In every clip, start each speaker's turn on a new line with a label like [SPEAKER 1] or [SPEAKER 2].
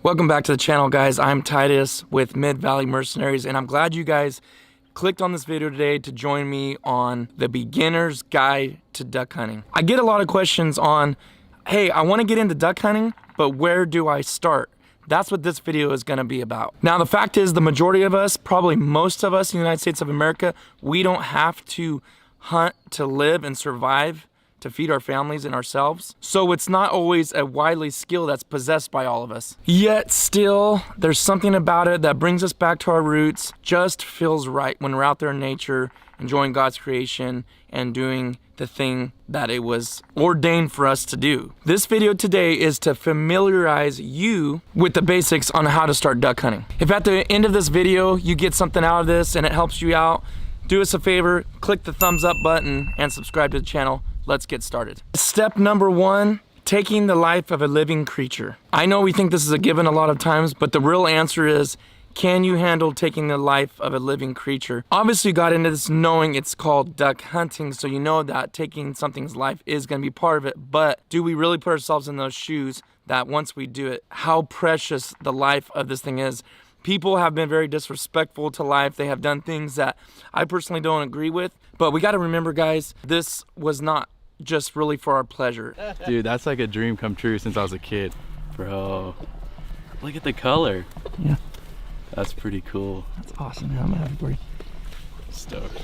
[SPEAKER 1] Welcome back to the channel, guys. I'm Titus with Mid-Valley Mercenaries, and I'm glad you guys clicked on this video today to join me on the beginner's guide to duck hunting. I get a lot of questions on, hey, I want to get into duck hunting, but where do I start? That's what this video is going to be about. Now, the fact is, the majority of us, probably most of us in the United States of America, we don't have to hunt to live and survive, to feed our families and ourselves. So it's not always a widely skill that's possessed by all of us. Yet still, there's something about it that brings us back to our roots, just feels right when we're out there in nature, enjoying God's creation and doing the thing that it was ordained for us to do. This video today is to familiarize you with the basics on how to start duck hunting. If at the end of this video, you get something out of this and it helps you out, do us a favor, click the thumbs up button and subscribe to the channel. Let's get started. Step number one, taking the life of a living creature. I know we think this is a given a lot of times, but the real answer is, can you handle taking the life of a living creature? Obviously, you got into this knowing it's called duck hunting, so you know that taking something's life is gonna be part of it, but do we really put ourselves in those shoes that once we do it, how precious the life of this thing is? People have been very disrespectful to life. They have done things that I personally don't agree with, but we gotta remember, guys, this was not just really for our pleasure.
[SPEAKER 2] Dude, that's like a dream come true since I was a kid. Bro, look at the color.
[SPEAKER 1] Yeah.
[SPEAKER 2] That's pretty cool.
[SPEAKER 1] That's awesome, man. I'm happy for you.
[SPEAKER 2] Stoked.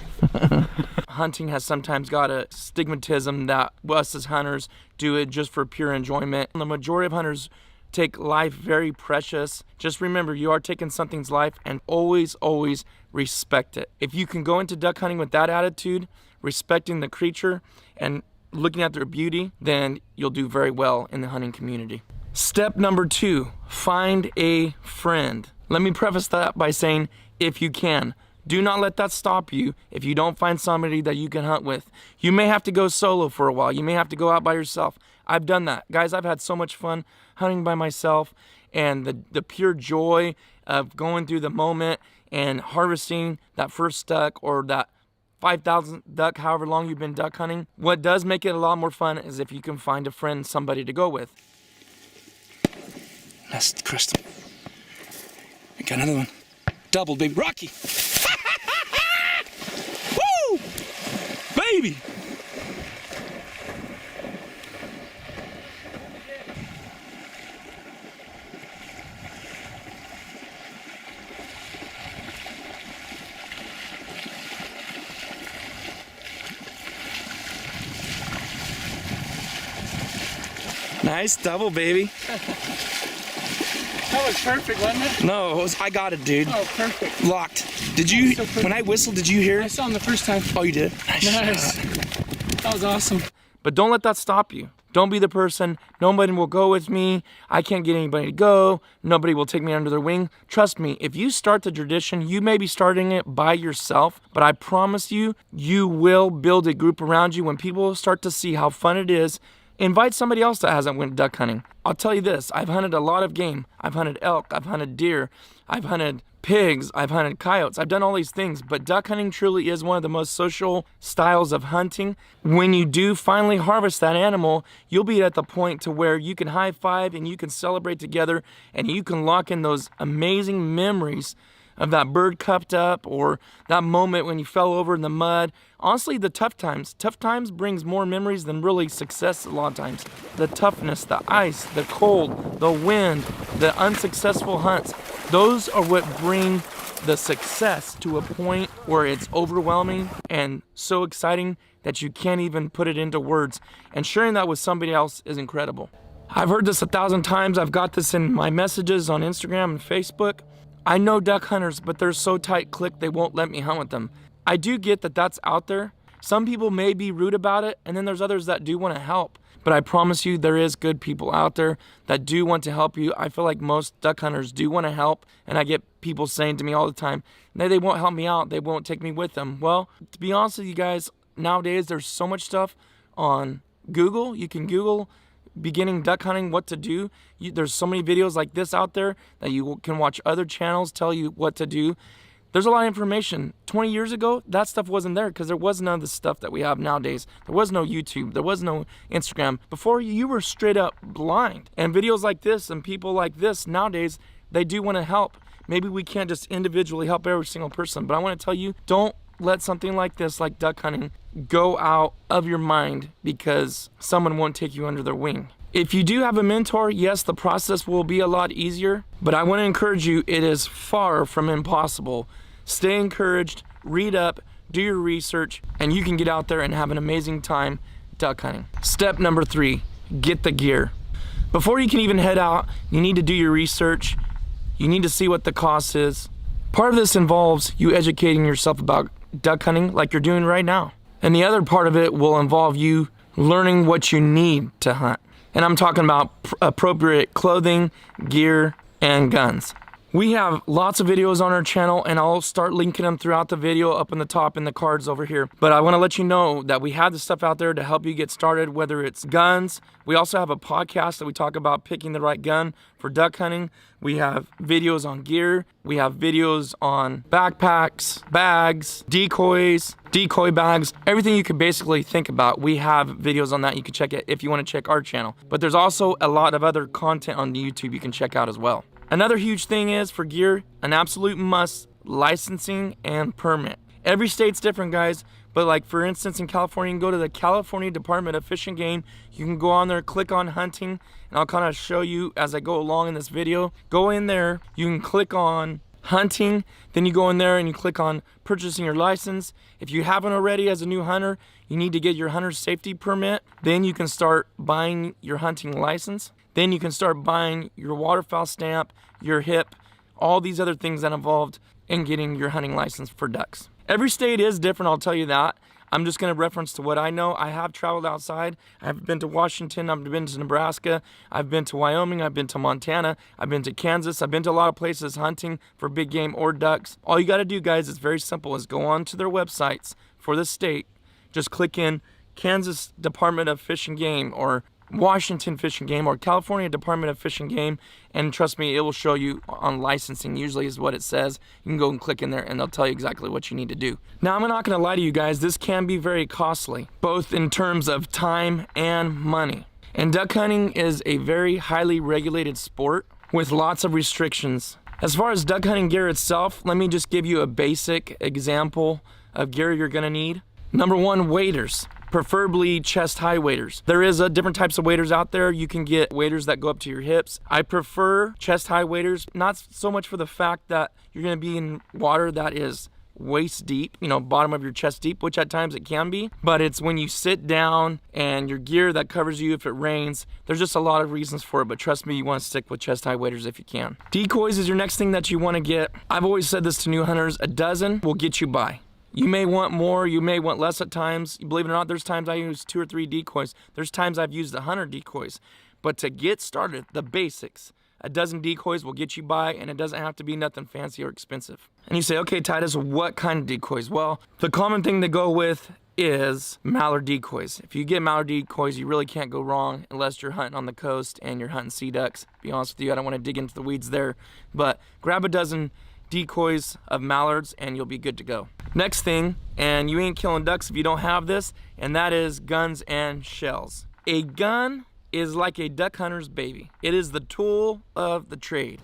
[SPEAKER 1] Hunting has sometimes got a stigmatism that us as hunters do it just for pure enjoyment. The majority of hunters take life very precious. Just remember, you are taking something's life, and always, always respect it. If you can go into duck hunting with that attitude, respecting the creature and looking at their beauty, then you'll do very well in the hunting community. Step number two, find a friend. Let me preface that by saying, if you can, do not let that stop you if you don't find somebody that you can hunt with. You may have to go solo for a while. You may have to go out by yourself. I've done that. Guys, I've had so much fun hunting by myself, and the pure joy of going through the moment and harvesting that first duck or that 5,000 duck, however long you've been duck hunting. What does make it a lot more fun is if you can find a friend, somebody to go with. That's crystal. I got another one. Double, baby. Rocky. Woo! Baby! Nice double, baby.
[SPEAKER 3] That was perfect, wasn't it?
[SPEAKER 1] No, I got it, dude.
[SPEAKER 3] Oh, perfect.
[SPEAKER 1] Locked. Did you,
[SPEAKER 3] So
[SPEAKER 1] when I whistled, did you hear
[SPEAKER 3] I
[SPEAKER 1] it?
[SPEAKER 3] saw him the first time.
[SPEAKER 1] Oh, you did?
[SPEAKER 3] Nice. That was awesome.
[SPEAKER 1] But don't let that stop you. Don't be the person, nobody will go with me, I can't get anybody to go, nobody will take me under their wing. Trust me, if you start the tradition, you may be starting it by yourself, but I promise you, you will build a group around you. When people start to see how fun it is, invite somebody else that hasn't went duck hunting. I'll tell you this, I've hunted a lot of game. I've hunted elk, I've hunted deer, I've hunted pigs, I've hunted coyotes, I've done all these things, but duck hunting truly is one of the most social styles of hunting. When you do finally harvest that animal, you'll be at the point to where you can high five and you can celebrate together and you can lock in those amazing memories of that bird cupped up or that moment when you fell over in the mud. Honestly, the tough times brings more memories than really success a lot of times. The toughness, the ice, the cold, the wind, the unsuccessful hunts, those are what bring the success to a point where it's overwhelming and so exciting that you can't even put it into words. And sharing that with somebody else is incredible. I've heard this 1,000 times. I've got this in my messages on Instagram and Facebook. I know duck hunters, but they're so tight-clipped they won't let me hunt with them. I do get that that's out there. Some people may be rude about it, and then there's others that do want to help. But I promise you, there is good people out there that do want to help you. I feel like most duck hunters do want to help, and I get people saying to me all the time, no, they won't help me out, they won't take me with them. Well, to be honest with you guys, nowadays there's so much stuff on Google. You can Google beginning duck hunting, what to do. There's so many videos like this out there that you can watch other channels tell you what to do. There's a lot of information. 20 years ago, that stuff wasn't there because there was none of the stuff that we have nowadays. There was no YouTube. There was no Instagram. Before, you were straight up blind. And videos like this and people like this nowadays, they do want to help. Maybe we can't just individually help every single person, but I want to tell you, don't let something like this, like duck hunting, go out of your mind because someone won't take you under their wing. If you do have a mentor, yes, the process will be a lot easier, but I want to encourage you, it is far from impossible. Stay encouraged, read up, do your research, and you can get out there and have an amazing time duck hunting. Step number 3, get the gear. Before you can even head out, you need to do your research. You need to see what the cost is. Part of this involves you educating yourself about duck hunting like you're doing right now. And the other part of it will involve you learning what you need to hunt. And I'm talking about appropriate clothing, gear, and guns. We have lots of videos on our channel, and I'll start linking them throughout the video up in the top in the cards over here. But I want to let you know that we have the stuff out there to help you get started, whether it's guns. We also have a podcast that we talk about picking the right gun for duck hunting. We have videos on gear. We have videos on backpacks, bags, decoys, decoy bags, everything you could basically think about. We have videos on that. You can check it if you want to check our channel. But there's also a lot of other content on YouTube you can check out as well. Another huge thing is for gear, an absolute must, licensing and permit. Every state's different, guys, but like for instance in California, you can go to the California Department of Fish and Game. You can go on there, click on hunting, and I'll kind of show you as I go along in this video. Go in there, you can click on hunting, then you go in there and you click on purchasing your license. If you haven't already as a new hunter, you need to get your hunter's safety permit. Then you can start buying your hunting license. Then you can start buying your waterfowl stamp, your hip, all these other things that involved in getting your hunting license for ducks. Every state is different, I'll tell you that. I'm just going to reference to what I know. I have traveled outside. I've been to Washington, I've been to Nebraska, I've been to Wyoming, I've been to Montana, I've been to Kansas, I've been to a lot of places hunting for big game or ducks. All you got to do, guys, is very simple, is go on to their websites for the state. Just click in Kansas Department of Fish and Game or Washington Fish and Game or California Department of Fish and Game, and trust me, it will show you on licensing, usually is what it says. You can go and click in there and they'll tell you exactly what you need to do. Now, I'm not gonna lie to you guys, this can be very costly, both in terms of time and money. And duck hunting is a very highly regulated sport with lots of restrictions. As far as duck hunting gear itself, let me just give you a basic example of gear you're gonna need. Number 1, waders. Preferably chest high waders. There is different types of waders out there. You can get waders that go up to your hips. I prefer chest high waders, not so much for the fact that you're gonna be in water that is waist deep, bottom of your chest deep, which at times it can be, but it's when you sit down and your gear that covers you if it rains. There's just a lot of reasons for it, but trust me, you wanna stick with chest high waders if you can. Decoys is your next thing that you wanna get. I've always said this to new hunters, a dozen will get you by. You may want more, you may want less at times. Believe it or not, there's times I use 2 or 3 decoys. There's times I've used 100 decoys. But to get started, the basics, a dozen decoys will get you by, and it doesn't have to be nothing fancy or expensive. And you say, okay, Titus, what kind of decoys? Well, the common thing to go with is mallard decoys. If you get mallard decoys, you really can't go wrong unless you're hunting on the coast and you're hunting sea ducks. To be honest with you, I don't want to dig into the weeds there. But grab a dozen decoys of mallards and you'll be good to go. Next thing, and you ain't killing ducks if you don't have this, and that is guns and shells. A gun is like a duck hunter's baby. It is the tool of the trade.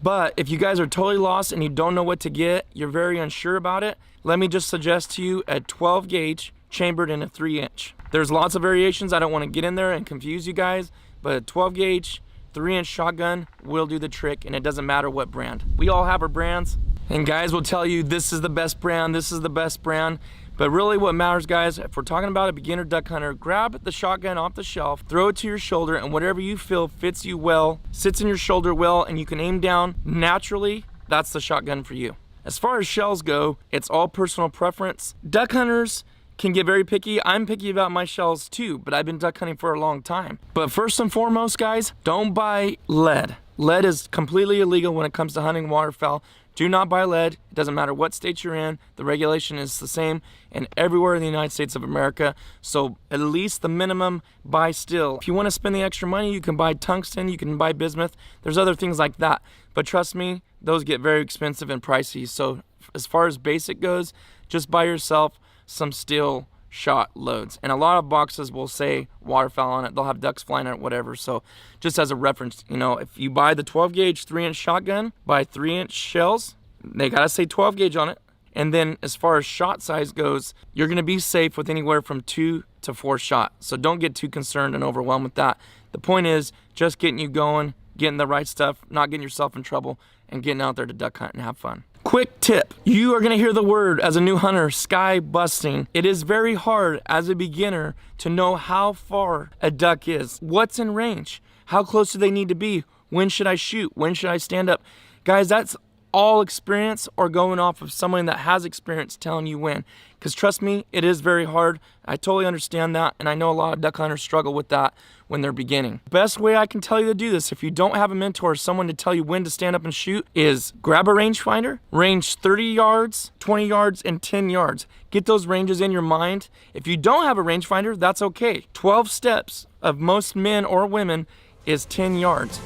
[SPEAKER 1] But if you guys are totally lost and you don't know what to get, you're very unsure about it, let me just suggest to you a 12 gauge chambered in a 3-inch. There's lots of variations. I don't want to get in there and confuse you guys, but a 12 gauge 3-inch shotgun will do the trick, and it doesn't matter what brand. We all have our brands, and guys will tell you this is the best brand, this is the best brand. But really what matters, guys, if we're talking about a beginner duck hunter, grab the shotgun off the shelf, throw it to your shoulder, and whatever you feel fits you well, sits in your shoulder well, and you can aim down naturally, that's the shotgun for you. As far as shells go, it's all personal preference. Duck hunters can get very picky. I'm picky about my shells too, but I've been duck hunting for a long time. But first and foremost, guys, don't buy lead. Lead is completely illegal when it comes to hunting waterfowl. Do not buy lead. It doesn't matter what state you're in. The regulation is the same and everywhere in the United States of America. So at least the minimum, buy steel. If you want to spend the extra money, you can buy tungsten, you can buy bismuth. There's other things like that. But trust me, those get very expensive and pricey. So as far as basic goes, just buy yourself some steel shot loads, and a lot of boxes will say waterfowl on it. They'll have ducks flying on it, whatever. So just as a reference, you know, if you buy the 12 gauge 3-inch shotgun, buy 3-inch shells, they gotta say 12 gauge on it. And then as far as shot size goes, you're gonna be safe with anywhere from 2 to 4 shot. So don't get too concerned and overwhelmed with that. The point is just getting you going, getting the right stuff, not getting yourself in trouble, and getting out there to duck hunt and have fun. Quick tip, you are gonna hear the word as a new hunter, sky busting. It is very hard as a beginner to know how far a duck is. What's in range? How close do they need to be? When should I shoot? When should I stand up? Guys, that's all experience or going off of someone that has experience telling you when. Because trust me, it is very hard. I totally understand that, and I know a lot of duck hunters struggle with that when they're beginning. Best way I can tell you to do this, if you don't have a mentor or someone to tell you when to stand up and shoot, is grab a rangefinder, range 30 yards, 20 yards, and 10 yards. Get those ranges in your mind. If you don't have a rangefinder, that's okay. 12 steps of most men or women is 10 yards.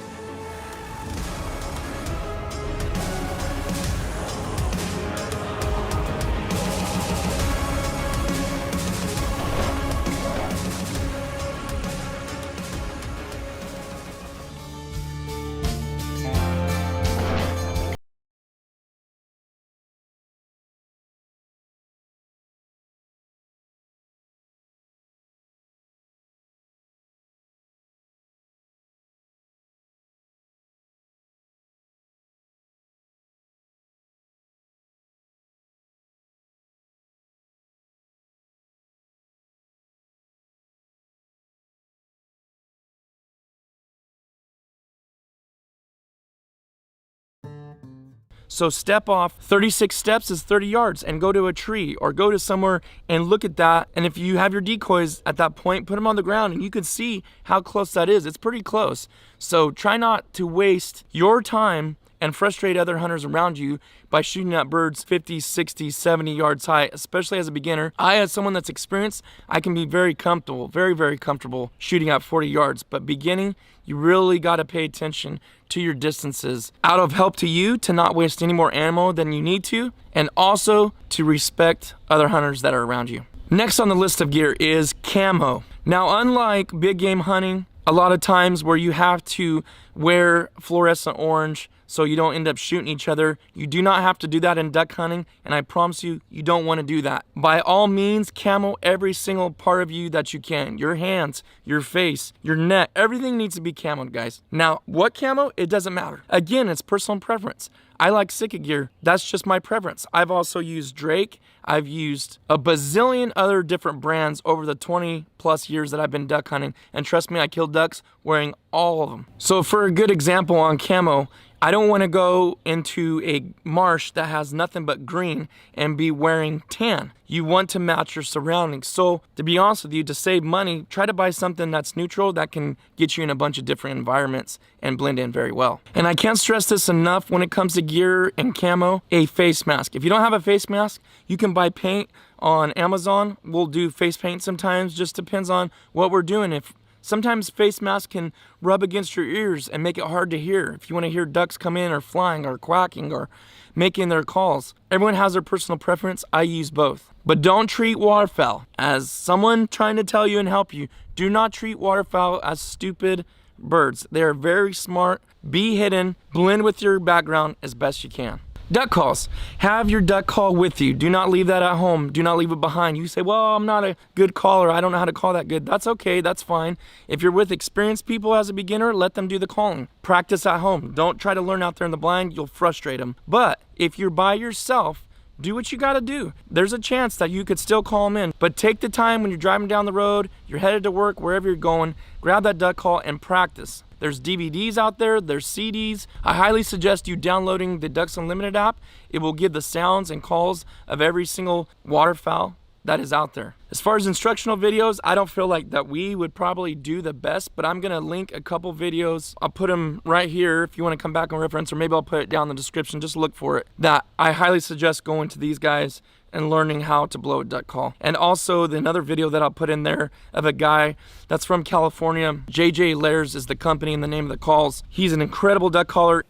[SPEAKER 1] So step off, 36 steps is 30 yards, and go to a tree or go to somewhere and look at that. And if you have your decoys at that point, put them on the ground and you can see how close that is. It's pretty close. So try not to waste your time and frustrate other hunters around you by shooting at birds 50, 60, 70 yards high, especially as a beginner. I, as someone that's experienced, I can be very comfortable, very, very comfortable shooting at 40 yards. But beginning, you really got to pay attention to your distances out of help to you to not waste any more ammo than you need to, and also to respect other hunters that are around you. Next on the list of gear is camo. Now, unlike big game hunting, a lot of times where you have to wear fluorescent orange so you don't end up shooting each other, you do not have to do that in duck hunting, and I promise you, you don't want to do that. By all means, camo every single part of you that you can. Your hands, your face, your neck, everything needs to be camoed, guys. Now, what camo? It doesn't matter. Again, it's personal preference. I like Sitka gear. That's just my preference. I've also used Drake. I've used a bazillion other different brands over the 20 plus years that I've been duck hunting. And trust me, I killed ducks wearing all of them. So for a good example on camo, I don't want to go into a marsh that has nothing but green and be wearing tan. You want to match your surroundings. So to be honest with you, to save money, try to buy something that's neutral that can get you in a bunch of different environments and blend in very well. And I can't stress this enough when it comes to gear and camo, a face mask. If you don't have a face mask, you can buy paint on Amazon. We'll do face paint sometimes, just depends on what we're doing. Sometimes face masks can rub against your ears and make it hard to hear. If you want to hear ducks come in or flying or quacking or making their calls. Everyone has their personal preference. I use both. But don't treat waterfowl as someone trying to tell you and help you. Do not treat waterfowl as stupid birds. They are very smart. Be hidden. Blend with your background as best you can. Duck calls. Have your duck call with you. Do not leave that at home. Do not leave it behind. You say, well, I'm not a good caller. I don't know how to call that good. That's okay. That's fine. If you're with experienced people as a beginner, let them do the calling. Practice at home. Don't try to learn out there in the blind. You'll frustrate them. But if you're by yourself, do what you got to do. There's a chance that you could still call them in. But take the time when you're driving down the road, you're headed to work, wherever you're going, grab that duck call and practice. There's DVDs out there, there's CDs. I highly suggest you downloading the Ducks Unlimited app. It will give the sounds and calls of every single waterfowl that is out there. As far as instructional videos, I don't feel like that we would probably do the best, but I'm gonna link a couple videos. I'll put them right here if you wanna come back and reference, or maybe I'll put it down in the description, just look for it. That I highly suggest going to these guys and learning how to blow a duck call. And also another video that I'll put in there of a guy that's from California. JJ Lairs is the company and the name of the calls. He's an incredible duck caller.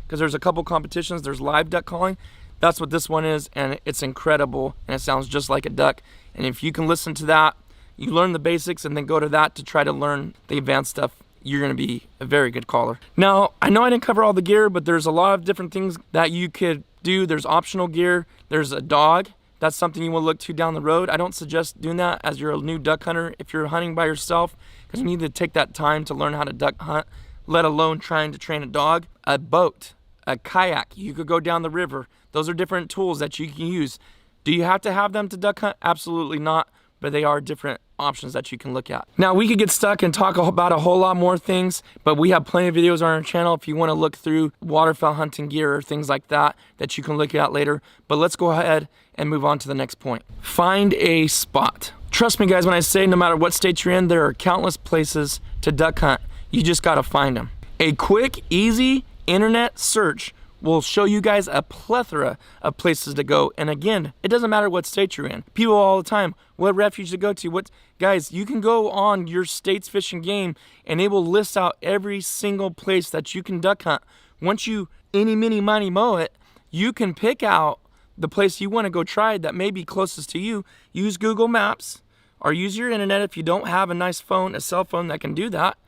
[SPEAKER 1] Because there's a couple competitions, there's live duck calling. That's what this one is, and it's incredible, and it sounds just like a duck. And if you can listen to that, you learn the basics and then go to that to try to learn the advanced stuff, you're gonna be a very good caller. Now, I know I didn't cover all the gear, but there's a lot of different things that you could do. There's optional gear, there's a dog. That's something you will look to down the road. I don't suggest doing that as you're a new duck hunter if you're hunting by yourself, because you need to take that time to learn how to duck hunt, let alone trying to train a dog. A boat, a kayak, you could go down the river. Those are different tools that you can use. Do you have to have them to duck hunt? Absolutely not, but they are different options that you can look at. Now, we could get stuck and talk about a whole lot more things, but we have plenty of videos on our channel if you want to look through waterfowl hunting gear or things like that that you can look at later. But let's go ahead and move on to the next point. Find a spot. Trust me, guys, when I say no matter what state you're in, there are countless places to duck hunt. You just got to find them. A quick, easy internet search will show you guys a plethora of places to go. And again, it doesn't matter what state you're in. People all the time, what refuge to go to, guys, you can go on your state's Fish and Game and it will list out every single place that you can duck hunt. Once you eeny, meeny, miny, mow it, you can pick out the place you want to go try that may be closest to you. Use Google Maps or use your internet if you don't have a nice phone, a cell phone that can do that.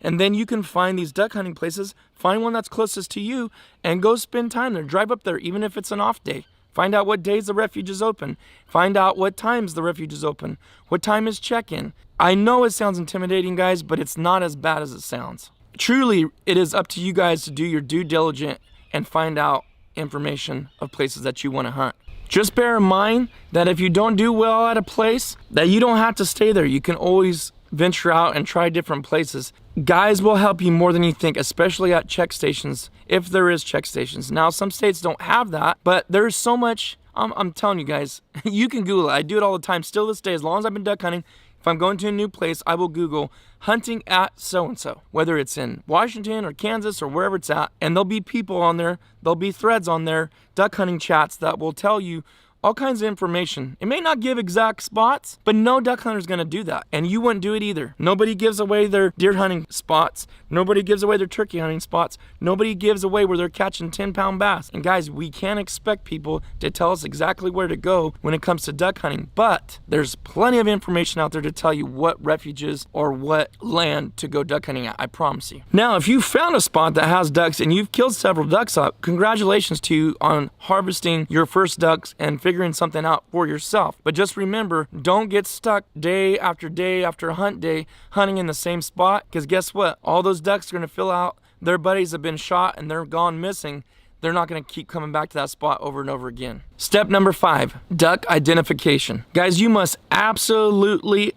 [SPEAKER 1] And then you can find these duck hunting places, find one that's closest to you, and go spend time there. Drive up there, even if it's an off day. Find out what days the refuge is open. Find out what times the refuge is open. What time is check-in. I know it sounds intimidating, guys, but it's not as bad as it sounds. Truly, it is up to you guys to do your due diligence and find out information of places that you want to hunt. Just bear in mind that if you don't do well at a place, that you don't have to stay there. You can always venture out and try different places. Guys will help you more than you think, especially at check stations, if there is check stations. Now, some states don't have that, but there's so much. I'm telling you guys, you can Google it. I do it all the time. Still this day, as long as I've been duck hunting, if I'm going to a new place, I will Google hunting at so-and-so, whether it's in Washington or Kansas or wherever it's at, and there'll be people on there, there'll be threads on there, duck hunting chats that will tell you all kinds of information. It may not give exact spots, but no duck hunter is going to do that. And you wouldn't do it either. Nobody gives away their deer hunting spots. Nobody gives away their turkey hunting spots. Nobody gives away where they're catching 10-pound bass. And guys, we can't expect people to tell us exactly where to go when it comes to duck hunting, but there's plenty of information out there to tell you what refuges or what land to go duck hunting at, I promise you. Now, if you found a spot that has ducks and you've killed several ducks up, congratulations to you on harvesting your first ducks and figuring something out for yourself. But just remember, don't get stuck day after hunt day hunting in the same spot, because guess what? All those ducks are going to fill out. Their buddies have been shot and they're gone missing. They're not going to keep coming back to that spot over and over again. Step number 5, duck identification. Guys, you must absolutely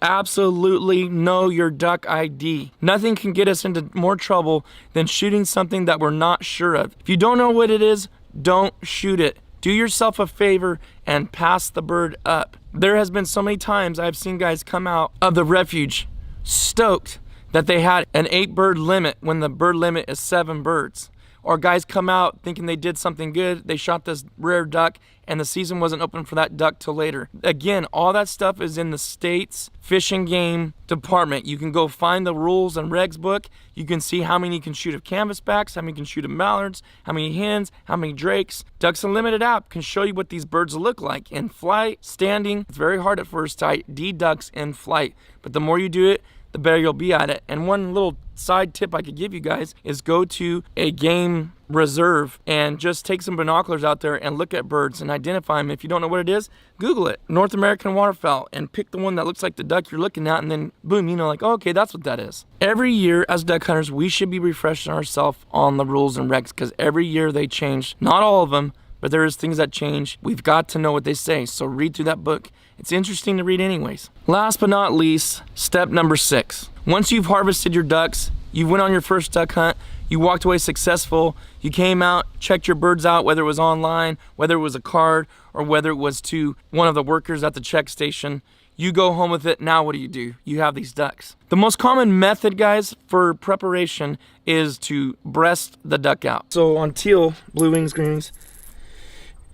[SPEAKER 1] know your duck ID. Nothing can get us into more trouble than shooting something that we're not sure of. If you don't know what it is, don't shoot it. Do yourself a favor and pass the bird up. There has been so many times I've seen guys come out of the refuge stoked that they had an 8-bird limit when the bird limit is 7 birds. Or guys come out thinking they did something good, they shot this rare duck, and the season wasn't open for that duck till later. Again, all that stuff is in the state's Fish and Game department. You can go find the rules and regs book. You can see how many you can shoot of canvasbacks, how many you can shoot of mallards, how many hens, how many drakes. Ducks Unlimited app can show you what these birds look like in flight, standing. It's very hard at first to ID ducks in flight, but the more you do it, the better you'll be at it. And one little side tip I could give you guys is go to a game reserve and just take some binoculars out there and look at birds and identify them. If you don't know what it is, Google it, North American waterfowl, and pick the one that looks like the duck you're looking at, and then boom, you know, like, oh, okay, that's what that is. Every year as duck hunters, we should be refreshing ourselves on the rules and regs, because every year they change. Not all of them, but there is things that change. We've got to know what they say, so read through that book. It's interesting to read anyways. Last but not least, step number 6. Once you've harvested your ducks, you went on your first duck hunt, you walked away successful, you came out, checked your birds out, whether it was online, whether it was a card, or whether it was to one of the workers at the check station. You go home with it. Now what do? You have these ducks. The most common method, guys, for preparation is to breast the duck out. So on teal, blue wings, green wings,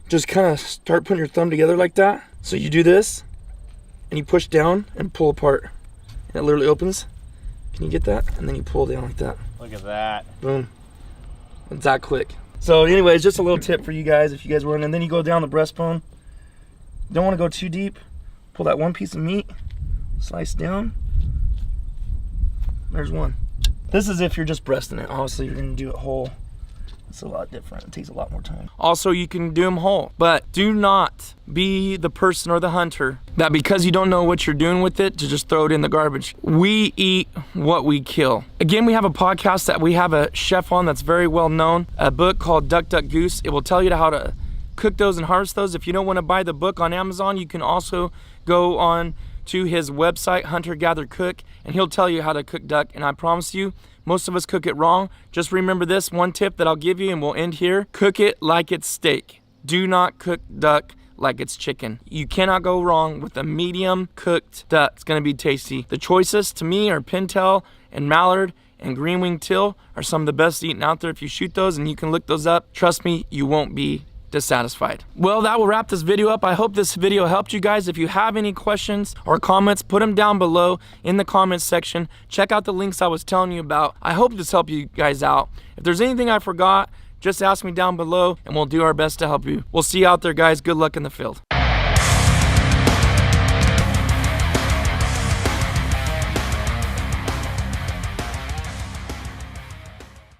[SPEAKER 1] just kind of start putting your thumb together like that. So you do this, and you push down and pull apart. And it literally opens. Can you get that? And then you pull down like that.
[SPEAKER 4] Look at that.
[SPEAKER 1] Boom. It's that quick. So anyways, just a little tip for you guys if you guys were in. And then you go down the breastbone. Don't want to go too deep. Pull that one piece of meat, slice down. There's one. This is if you're just breasting it. Obviously, you're going to do it whole. It's a lot different. It takes a lot more time. Also, you can do them whole, but do not be the person or the hunter that because you don't know what you're doing with it to just throw it in the garbage. We eat what we kill. Again, we have a podcast that we have a chef on that's very well known, a book called Duck, Duck, Goose. It will tell you how to cook those and harvest those. If you don't want to buy the book on Amazon, you can also go on to his website, Hunter Gather Cook, and he'll tell you how to cook duck. And I promise you, most of us cook it wrong. Just remember this one tip that I'll give you, and we'll end here. Cook it like it's steak. Do not cook duck like it's chicken. You cannot go wrong with a medium cooked duck. It's gonna be tasty. The choices to me are pintail and mallard and green wing teal are some of the best eaten out there. If you shoot those and you can look those up, trust me, you won't be dissatisfied. Well, that will wrap this video up. I hope this video helped you guys. If you have any questions or comments, put them down below in the comments section. Check out the links I was telling you about. I hope this helped you guys out. If there's anything I forgot, just ask me down below and we'll do our best to help you. We'll see you out there, guys. Good luck in the field.